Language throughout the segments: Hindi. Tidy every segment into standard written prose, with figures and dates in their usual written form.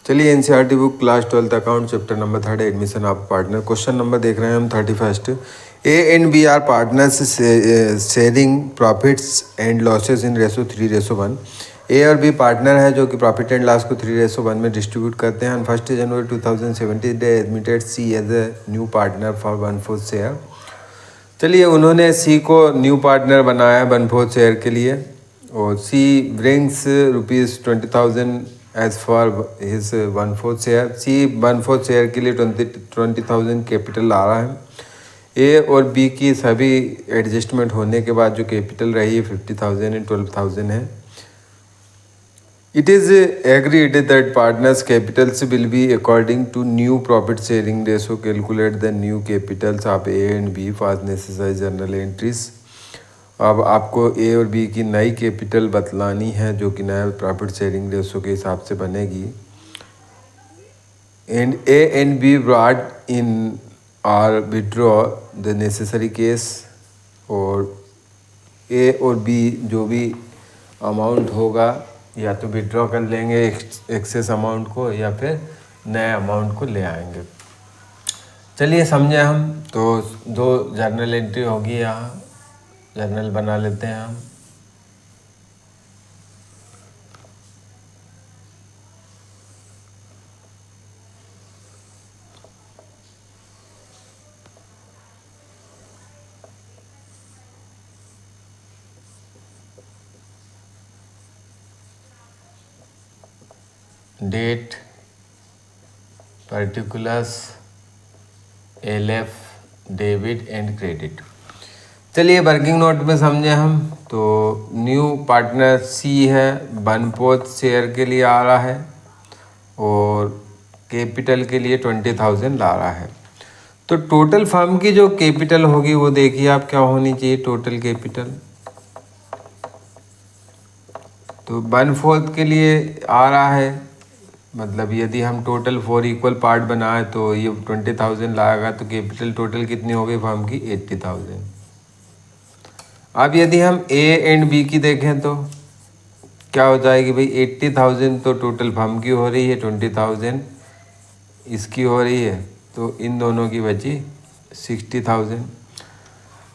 चलिए NCERT book class 12th account chapter number 3 admission of partner. Question number देख रहे हैं हम 31। A and B are partners sharing profits and losses in ratio 3:1। A और बी पार्टनर है जो कि प्रॉफिट एंड लॉस को 3:1 में डिस्ट्रीब्यूट करते हैं। 1 January 2017 they admitted C as a new partner for 1/4 share. चलिए उन्होंने सी को न्यू पार्टनर बनाया 1/4 शेयर के लिए और C brings ₹20,000 as for his 1/4 share. C 1/4 share के लिए 20,000 कैपिटल ला रहा है। ए और बी की सभी एडजस्टमेंट होने के बाद जो कैपिटल रही है 50,000 एंड 12,000 है। It is agreed that partners' capitals will be according to new profit sharing ratio. Calculate the new capitals of A and B for necessary journal entries. अब आपको ए और बी की नई कैपिटल बतलानी है जो कि नया प्रॉफिट शेयरिंग रेशो के हिसाब से बनेगी। And A and B brought in are withdraw the necessary case. और ए और बी जो भी अमाउंट होगा या तो विड्रॉ कर लेंगे एक्सेस अमाउंट को या फिर नए अमाउंट को ले आएंगे। चलिए समझे हम। तो दो जर्नल एंट्री होगी, यहाँ जर्नल बना लेते हैं हम। Date, particulars, LF, debit and credit. चलिए वर्किंग नोट में समझे हम। तो न्यू पार्टनर सी है 1/4 शेयर के लिए आ रहा है और कैपिटल के लिए 20,000 ला रहा है। तो टोटल फर्म की जो कैपिटल होगी वो देखिए आप क्या होनी चाहिए। टोटल कैपिटल तो 1/4 के लिए आ रहा है, मतलब यदि हम टोटल 4 इक्वल पार्ट बनाए तो ये 20,000 लाएगा। तो कैपिटल टोटल कितनी हो गई फर्म की 80,000। अब यदि हम ए एंड बी की देखें तो क्या हो जाएगी भाई 80,000 तो टोटल फर्म की हो रही है, 20,000 इसकी हो रही है, तो इन दोनों की बची 60,000।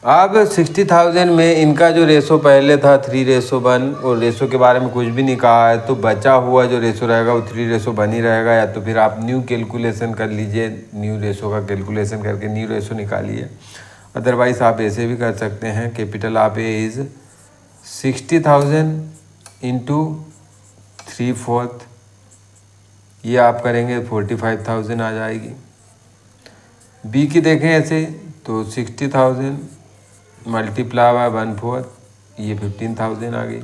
अब 60,000 में इनका जो रेशो पहले था 3:1 और रेशो के बारे में कुछ भी नहीं कहा है, तो बचा हुआ जो रेशो रहेगा वो 3:1 ही रहेगा। या तो फिर आप न्यू कैलकुलेशन कर लीजिए, न्यू रेशो का कैलकुलेशन करके न्यू रेशो निकालिए। अदरवाइज़ आप ऐसे भी कर सकते हैं। कैपिटल आप ए इज़ 60,000 इंटू 3/4, ये आप करेंगे 45,000 आ जाएगी। बी की देखें ऐसे तो 60,000 मल्टीप्लाई बाय 1/4, ये 15,000 आ गई।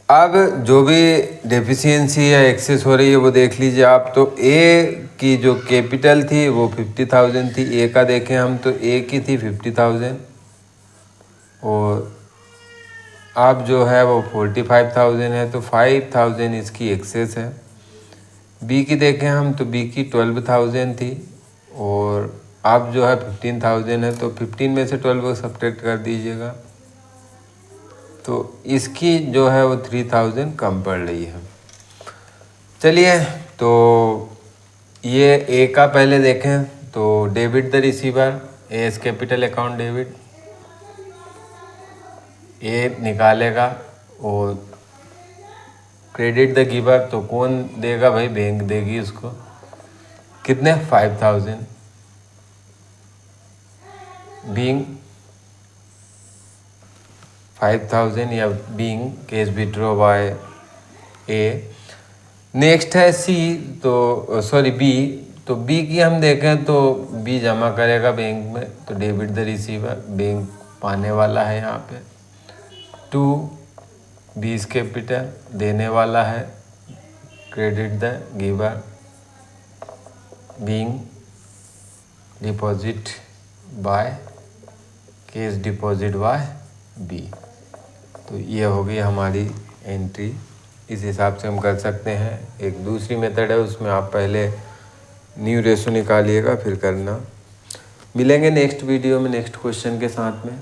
अब जो भी डेफिशिएंसी या एक्सेस हो रही है वो देख लीजिए आप। तो ए की जो कैपिटल थी वो 50,000 थी। ए का देखें हम तो ए की थी 50,000 और अब जो है वो 45,000 है, तो 5,000 इसकी एक्सेस है। बी की देखें हम तो बी की 12,000 थी और अब जो है 15,000 है, तो 15 में से 12 सब्ट्रैक्ट कर दीजिएगा तो इसकी जो है वो 3,000 कम पड़ रही है। चलिए तो ये ए का पहले देखें तो debit the receiver, A's capital account debit, A निकालेगा। और क्रेडिट द गिवर, तो कौन देगा भाई, बैंक देगी उसको। कितने 5,000 बीइंग 5,000 या बीइंग कैश विड्रॉ बाय ए। नेक्स्ट है सी, तो सॉरी बी। तो बी की हम देखें तो बी जमा करेगा बैंक में, तो डेबिट द रिसीवर, बैंक पाने वाला है यहाँ पे। 2 बीस कैपिटल देने वाला है, credit the giver being deposit by cash deposit by B. तो ये हो गई हमारी एंट्री। इस हिसाब से हम कर सकते हैं। एक दूसरी मेथड है, उसमें आप पहले न्यू रेशो निकालिएगा फिर करना। मिलेंगे नेक्स्ट वीडियो में नेक्स्ट क्वेश्चन के साथ में।